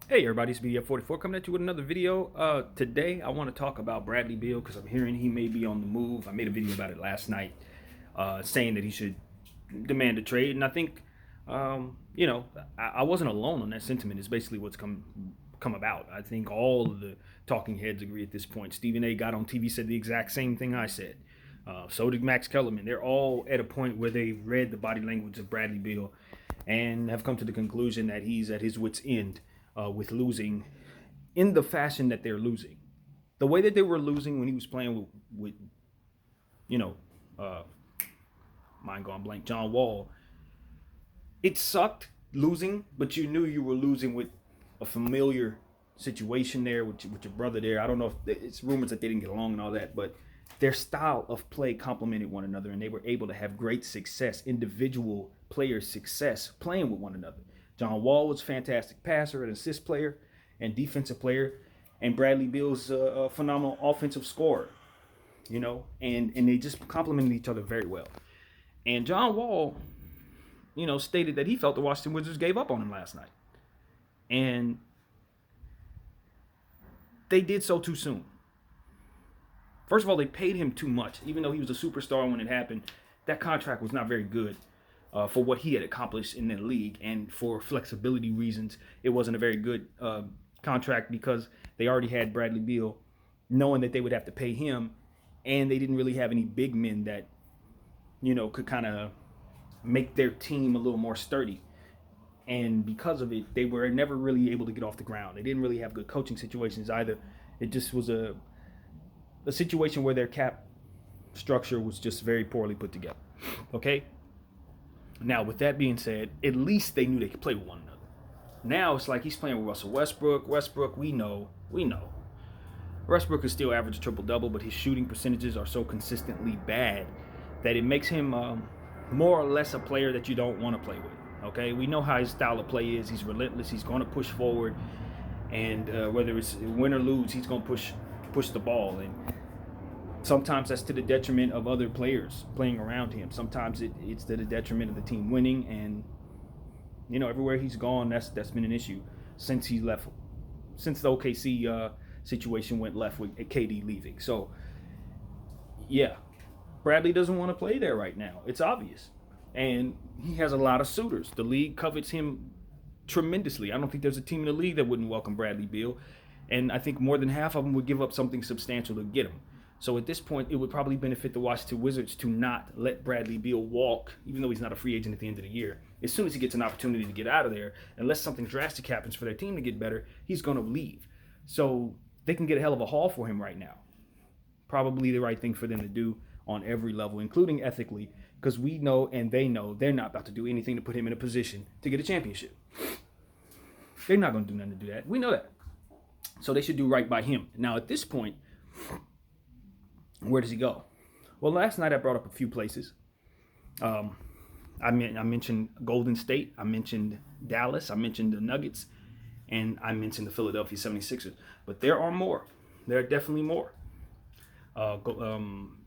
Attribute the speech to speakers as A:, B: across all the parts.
A: Hey everybody, it's BDF44 coming at you with another video. Today I want to talk about Bradley Beal because I'm hearing he may be on the move. I made a video about it last night, saying that he should demand a trade, and I think, I wasn't alone on that sentiment. It's basically what's come about. I think all of the talking heads agree at this point. Stephen A. got on TV, said the exact same thing I said. So did Max Kellerman. They're all at a point where they've read the body language of Bradley Beal and have come to the conclusion that he's at his wit's end with losing in the fashion that they're losing. The way that they were losing when he was playing with you know, uh, mind going blank, John Wall, it sucked losing, but you knew you were losing with a familiar situation there with your brother there. I don't know if it's rumors that they didn't get along and all that, but their style of play complemented one another, and they were able to have great success, individual player success, playing with one another. John Wall was a fantastic passer, an assist player, and defensive player, and Bradley Beal's a phenomenal offensive scorer. And they just complemented each other very well. And John Wall, stated that he felt the Washington Wizards gave up on him last night, and they did so too soon. First of all, they paid him too much, even though he was a superstar when it happened. That contract was not very good for what he had accomplished in the league, and for flexibility reasons, it wasn't a very good contract because they already had Bradley Beal, knowing that they would have to pay him, and they didn't really have any big men that could kind of make their team a little more sturdy. And because of it, they were never really able to get off the ground. They didn't really have good coaching situations either. It just was a situation where their cap structure was just very poorly put together. Okay? Now, with that being said, at least they knew they could play with one another. Now it's like he's playing with Russell Westbrook. Westbrook, we know. Westbrook is still average triple-double, but his shooting percentages are so consistently bad that it makes him more or less a player that you don't want to play with. Okay? We know how his style of play is. He's relentless. He's going to push forward. And whether it's win or lose, he's going to push the ball. And sometimes that's to the detriment of other players playing around him. Sometimes it's to the detriment of the team winning. And, everywhere he's gone, that's been an issue since he left, since the OKC situation went left with KD leaving. So, yeah, Bradley doesn't want to play there right now. It's obvious. And he has a lot of suitors. The league covets him tremendously. I don't think there's a team in the league that wouldn't welcome Bradley Beal. And I think more than half of them would give up something substantial to get him. So at this point, it would probably benefit the Washington Wizards to not let Bradley Beal walk, even though he's not a free agent at the end of the year. As soon as he gets an opportunity to get out of there, unless something drastic happens for their team to get better, he's going to leave. So they can get a hell of a haul for him right now. Probably the right thing for them to do on every level, including ethically, because we know and they know they're not about to do anything to put him in a position to get a championship. They're not going to do nothing to do that. We know that. So they should do right by him. Now, at this point, where does he go? Well, last night I brought up a few places. I mentioned Golden State. I mentioned Dallas. I mentioned the Nuggets. And I mentioned the Philadelphia 76ers. But there are more. There are definitely more.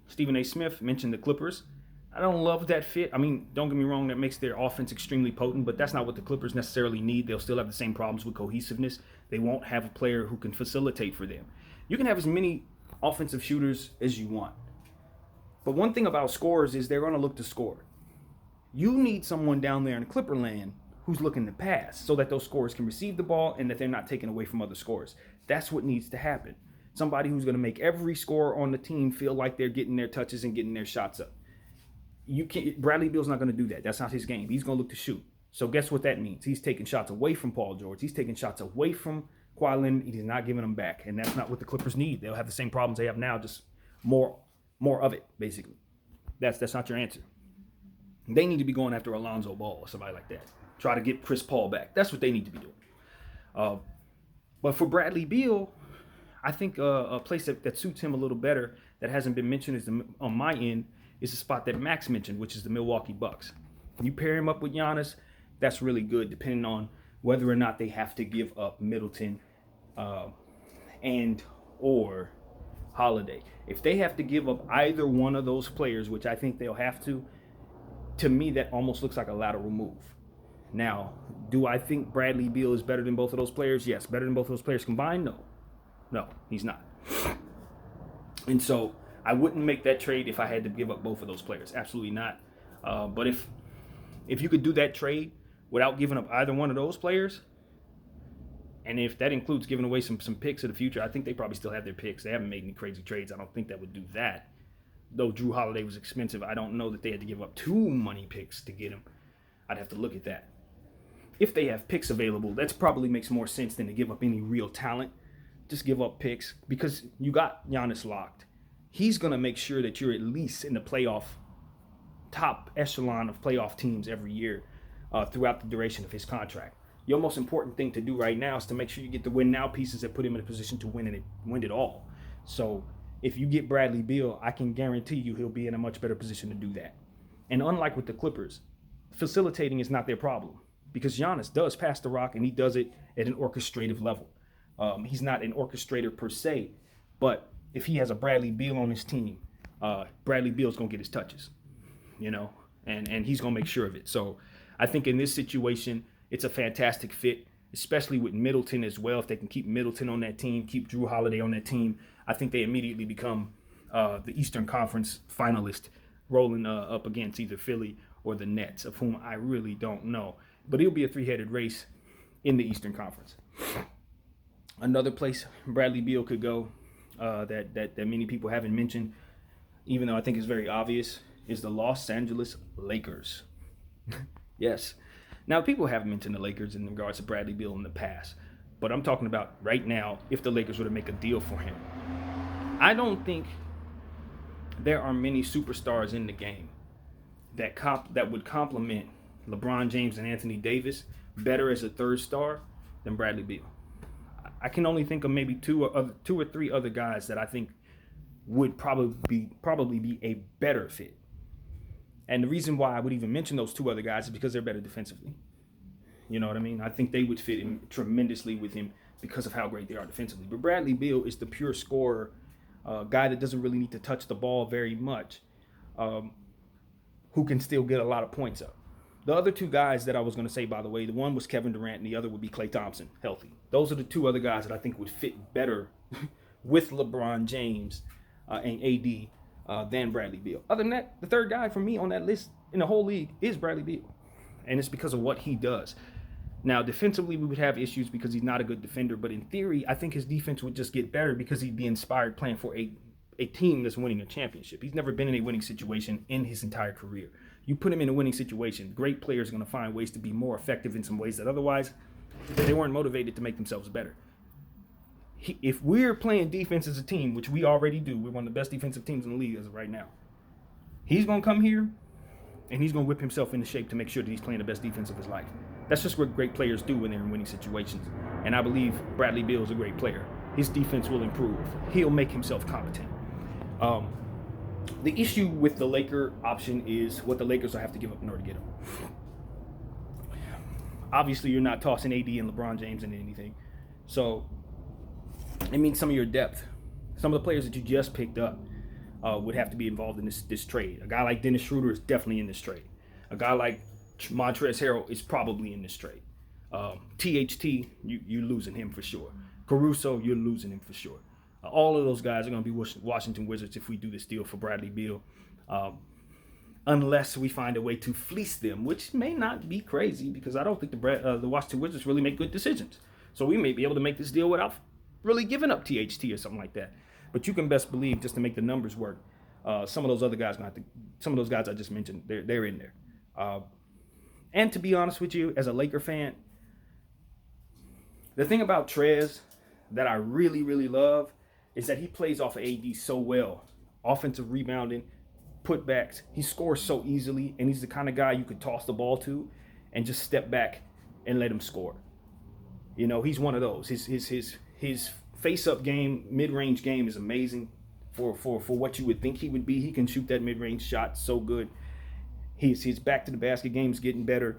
A: Stephen A. Smith mentioned the Clippers. I don't love that fit. I mean, don't get me wrong, that makes their offense extremely potent, but that's not what the Clippers necessarily need. They'll still have the same problems with cohesiveness. They won't have a player who can facilitate for them. You can have as many offensive shooters as you want. But one thing about scorers is they're going to look to score. You need someone down there in Clipperland who's looking to pass so that those scorers can receive the ball and that they're not taken away from other scorers. That's what needs to happen. Somebody who's going to make every scorer on the team feel like they're getting their touches and getting their shots up. Bradley Beal's not going to do that. That's not his game. He's going to look to shoot. So guess what that means? He's taking shots away from Paul George. He's taking shots away from Kawhi Leonard. He's not giving them back. And that's not what the Clippers need. They'll have the same problems they have now, just more of it, basically. That's not your answer. They need to be going after Alonzo Ball or somebody like that. Try to get Chris Paul back. That's what they need to be doing. But for Bradley Beal, I think a place that suits him a little better that hasn't been mentioned on my end is the spot that Max mentioned, which is the Milwaukee Bucks. You pair him up with Giannis, that's really good, depending on whether or not they have to give up Middleton and or Holiday. If they have to give up either one of those players, which I think they'll have to me that almost looks like a lateral move. Now, do I think Bradley Beal is better than both of those players? Yes. Better than both of those players combined? No. No, he's not. And so I wouldn't make that trade if I had to give up both of those players. Absolutely not. But if you could do that trade without giving up either one of those players, and if that includes giving away some picks of the future, I think they probably still have their picks. They haven't made any crazy trades. I don't think that would do that. Though Drew Holiday was expensive, I don't know that they had to give up too many picks to get him. I'd have to look at that. If they have picks available, that probably makes more sense than to give up any real talent. Just give up picks because you got Giannis locked. He's going to make sure that you're at least in the playoff, top echelon of playoff teams every year throughout the duration of his contract. Your most important thing to do right now is to make sure you get the win now pieces that put him in a position to win it all. So if you get Bradley Beal, I can guarantee you he'll be in a much better position to do that. And unlike with the Clippers, facilitating is not their problem because Giannis does pass the rock and he does it at an orchestrative level. He's not an orchestrator per se, but if he has a Bradley Beal on his team, Bradley Beal's going to get his touches, and he's going to make sure of it. So I think in this situation, it's a fantastic fit, especially with Middleton as well. If they can keep Middleton on that team, keep Drew Holiday on that team, I think they immediately become the Eastern Conference finalist, rolling up against either Philly or the Nets, of whom I really don't know. But it'll be a three-headed race in the Eastern Conference. Another place Bradley Beal could go that many people haven't mentioned, even though I think it's very obvious, is the Los Angeles Lakers. Yes. Now, people have mentioned the Lakers in regards to Bradley Beal in the past, but I'm talking about right now if the Lakers were to make a deal for him. I don't think there are many superstars in the game that would complement LeBron James and Anthony Davis better as a third star than Bradley Beal. I can only think of maybe two or three other guys that I think would probably be a better fit. And the reason why I would even mention those two other guys is because they're better defensively. You know what I mean? I think they would fit in tremendously with him because of how great they are defensively. But Bradley Beal is the pure scorer, guy that doesn't really need to touch the ball very much, who can still get a lot of points up. The other two guys that I was going to say, by the way, the one was Kevin Durant and the other would be Klay Thompson, healthy. Those are the two other guys that I think would fit better with LeBron James and AD than Bradley Beal. Other than that, the third guy for me on that list in the whole league is Bradley Beal. And it's because of what he does. Now, defensively, we would have issues because he's not a good defender. But in theory, I think his defense would just get better because he'd be inspired playing for a team that's winning a championship. He's never been in a winning situation in his entire career. You put him in a winning situation, great players are going to find ways to be more effective in some ways that otherwise they weren't motivated to make themselves better. If we're playing defense as a team, which we already do, we're one of the best defensive teams in the league as of right now. He's going to come here and he's going to whip himself into shape to make sure that he's playing the best defense of his life. That's just what great players do when they're in winning situations. And I believe Bradley Beal is a great player. His defense will improve. He'll make himself competent. The issue with the Laker option is what the Lakers will have to give up in order to get him. Obviously, you're not tossing AD and LeBron James into anything. So, it means some of your depth, some of the players that you just picked up would have to be involved in this trade. A guy like Dennis Schroder is definitely in this trade. A guy like Montrezl Harrell is probably in this trade. THT, you're losing him for sure. Caruso, you're losing him for sure. All of those guys are going to be Washington Wizards if we do this deal for Bradley Beal. Unless we find a way to fleece them, which may not be crazy because I don't think the Washington Wizards really make good decisions. So we may be able to make this deal without really giving up THT or something like that. But you can best believe, just to make the numbers work, some of those other guys some of those guys I just mentioned, they're in there. And to be honest with you, as a Laker fan, the thing about Trez that I really, really love is that he plays off of AD so well. Offensive rebounding, putbacks. He scores so easily, and he's the kind of guy you could toss the ball to and just step back and let him score. You know, he's one of those. His face-up game, mid-range game is amazing for what you would think he would be. He can shoot that mid-range shot so good. His back-to-the-basket game is getting better.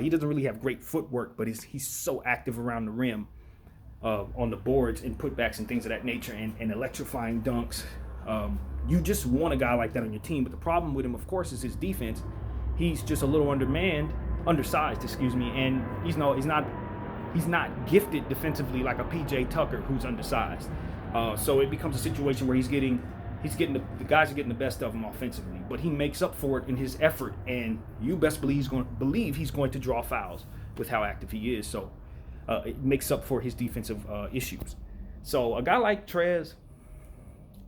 A: He doesn't really have great footwork, but he's so active around the rim. On the boards and putbacks and things of that nature and electrifying dunks. You just want a guy like that on your team. But the problem with him, of course, is his defense. He's just a little undermanned undersized, and he's not gifted defensively like a PJ Tucker who's undersized. So it becomes a situation where the guys are getting the best of him offensively, but he makes up for it in his effort, and you best believe he's going to draw fouls with how active he is. So it makes up for his defensive issues. So a guy like Trez,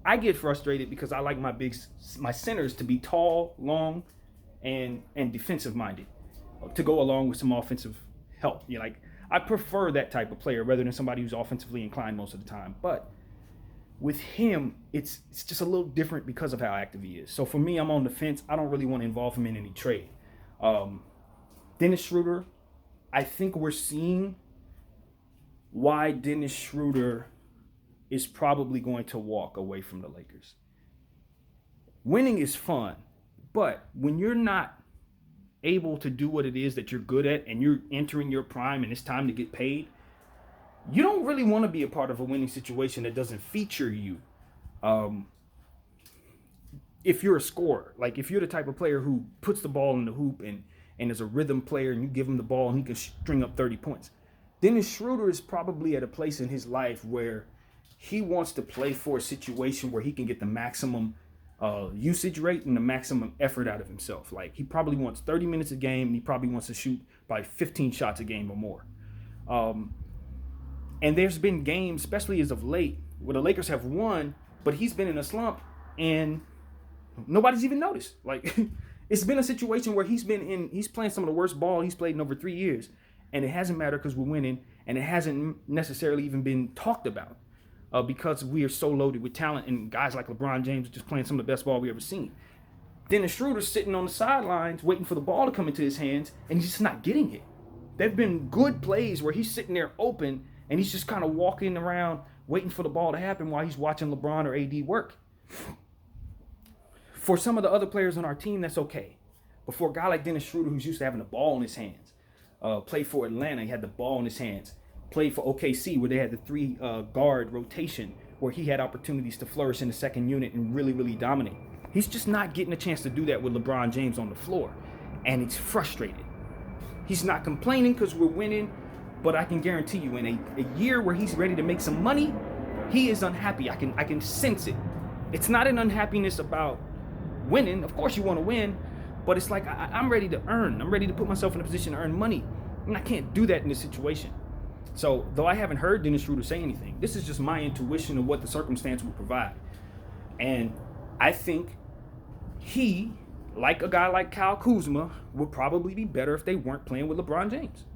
A: I get frustrated because I like my centers to be tall, long, and defensive minded, to go along with some offensive help. I prefer that type of player rather than somebody who's offensively inclined most of the time. But with him, it's just a little different because of how active he is. So for me, I'm on the fence. I don't really want to involve him in any trade. Dennis Schroder, I think we're seeing why Dennis Schroder is probably going to walk away from the Lakers. Winning is fun, but when you're not able to do what it is that you're good at and you're entering your prime and it's time to get paid, you don't really want to be a part of a winning situation that doesn't feature you. If you're a scorer, like if you're the type of player who puts the ball in the hoop and is a rhythm player and you give him the ball and he can string up 30 points, Dennis Schroder is probably at a place in his life where he wants to play for a situation where he can get the maximum usage rate and the maximum effort out of himself. Like, he probably wants 30 minutes a game, and he probably wants to shoot probably 15 shots a game or more. And there's been games, especially as of late, where the Lakers have won, but he's been in a slump and nobody's even noticed. Like, it's been a situation where he's playing some of the worst ball he's played in over 3 years, and it hasn't mattered because we're winning, and it hasn't necessarily even been talked about. Because we are so loaded with talent, and guys like LeBron James are just playing some of the best ball we've ever seen. Dennis Schroeder's sitting on the sidelines waiting for the ball to come into his hands, and he's just not getting it. There have been good plays where he's sitting there open, and he's just kind of walking around waiting for the ball to happen while he's watching LeBron or AD work. For some of the other players on our team, that's okay. But for a guy like Dennis Schroeder, who's used to having the ball in his hands, played for Atlanta, he had the ball in his hands. Played for OKC, where they had the three guard rotation, where he had opportunities to flourish in the second unit and really, really dominate. He's just not getting a chance to do that with LeBron James on the floor, and he's frustrated. He's not complaining because we're winning, but I can guarantee you, in a year where he's ready to make some money, he is unhappy. I can sense it. It's not an unhappiness about winning. Of course you want to win, but it's like I'm ready to earn. I'm ready to put myself in a position to earn money, and I can't do that in this situation. So, though I haven't heard Dennis Schroeder say anything, this is just my intuition of what the circumstance would provide. And I think he, like a guy like Kyle Kuzma, would probably be better if they weren't playing with LeBron James.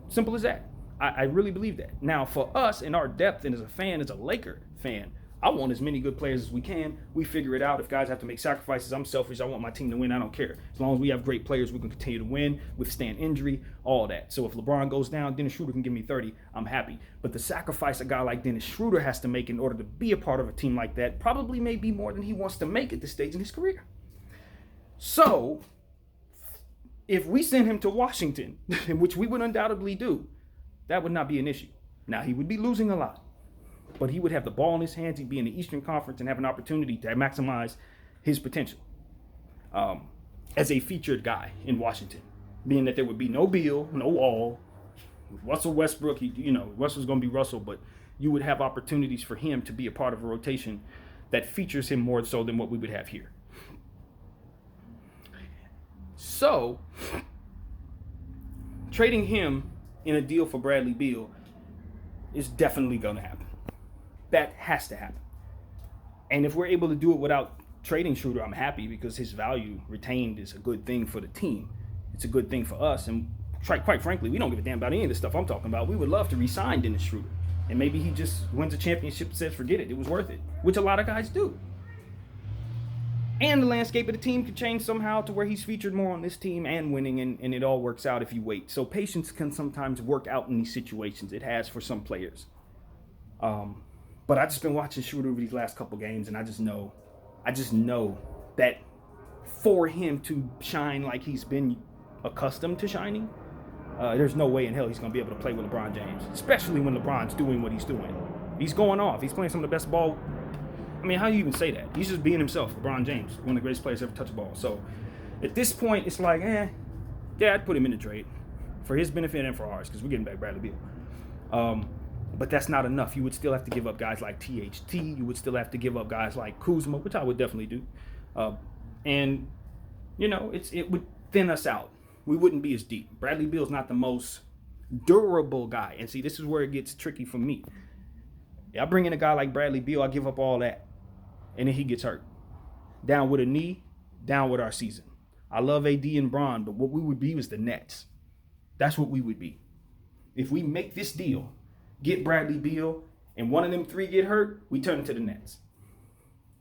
A: Simple as that. I really believe that. Now, for us, in our depth and as a fan, as a Laker fan, I want as many good players as we can. We figure it out. If guys have to make sacrifices, I'm selfish. I want my team to win. I don't care. As long as we have great players, we can continue to win, withstand injury, all that. So if LeBron goes down, Dennis Schroeder can give me 30. I'm happy. But the sacrifice a guy like Dennis Schroeder has to make in order to be a part of a team like that probably may be more than he wants to make at this stage in his career. So if we send him to Washington, which we would undoubtedly do, that would not be an issue. Now, he would be losing a lot, but he would have the ball in his hands. He'd be in the Eastern Conference and have an opportunity to maximize his potential as a featured guy in Washington, being that there would be no Beal, no Wall, Russell Westbrook. Russell's going to be Russell, but you would have opportunities for him to be a part of a rotation that features him more so than what we would have here. So, trading him in a deal for Bradley Beal is definitely going to happen. That has to happen. And if we're able to do it without trading Schroeder, I'm happy, because his value retained is a good thing for the team. It's a good thing for us. And quite frankly, we don't give a damn about any of this stuff I'm talking about. We would love to re-sign Dennis Schroeder. And maybe he just wins a championship and says, forget it. It was worth it, which a lot of guys do. And the landscape of the team could change somehow to where he's featured more on this team and winning, and it all works out if you wait. So patience can sometimes work out in these situations. It has for some players. But I've just been watching Schroeder over these last couple games, and I just know that for him to shine like he's been accustomed to shining, there's no way in hell he's going to be able to play with LeBron James, especially when LeBron's doing what he's doing. He's going off. He's playing some of the best ball. I mean, how do you even say that? He's just being himself, LeBron James, one of the greatest players to ever touch a ball. So at this point, it's like, get Yeah, I'd put him in the trade for his benefit and for ours because we're getting back Bradley Beal. But that's not enough. You would still have to give up guys like THT. You would still have to give up guys like Kuzma, which I would definitely do. And, you know, it would thin us out. We wouldn't be as deep. Bradley Beal's not the most durable guy. And see, this is where it gets tricky for me. I bring in a guy like Bradley Beal, I give up all that. And then he gets hurt. Down with a knee, down with our season. I love AD and Bron, but what we would be was the Nets. That's what we would be. If we make this deal, get Bradley Beal, and one of them three get hurt, we turn into the Nets.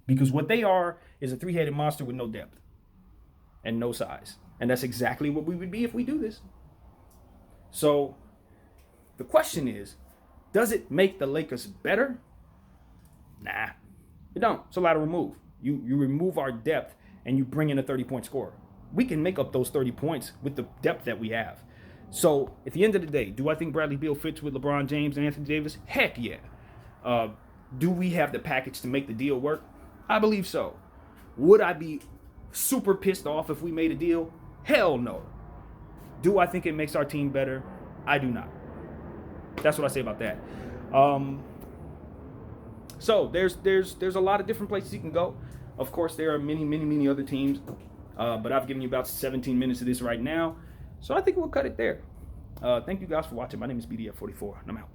A: Because what they are is a three-headed monster with no depth and no size. And that's exactly what we would be if we do this. So the question is, does it make the Lakers better? Nah, it don't. It's a lot to remove. You remove our depth and you bring in a 30-point scorer. We can make up those 30 points with the depth that we have. So at the end of the day, do I think Bradley Beal fits with LeBron James and Anthony Davis? Heck yeah. Do we have the package to make the deal work? I believe so. Would I be super pissed off if we made a deal? Hell no. Do I think it makes our team better? I do not. That's what I say about that. So there's a lot of different places you can go. Of course, there are many other teams. But I've given you about 17 minutes of this right now. So I think we'll cut it there. Thank you guys for watching. My name is BDF44, and I'm out.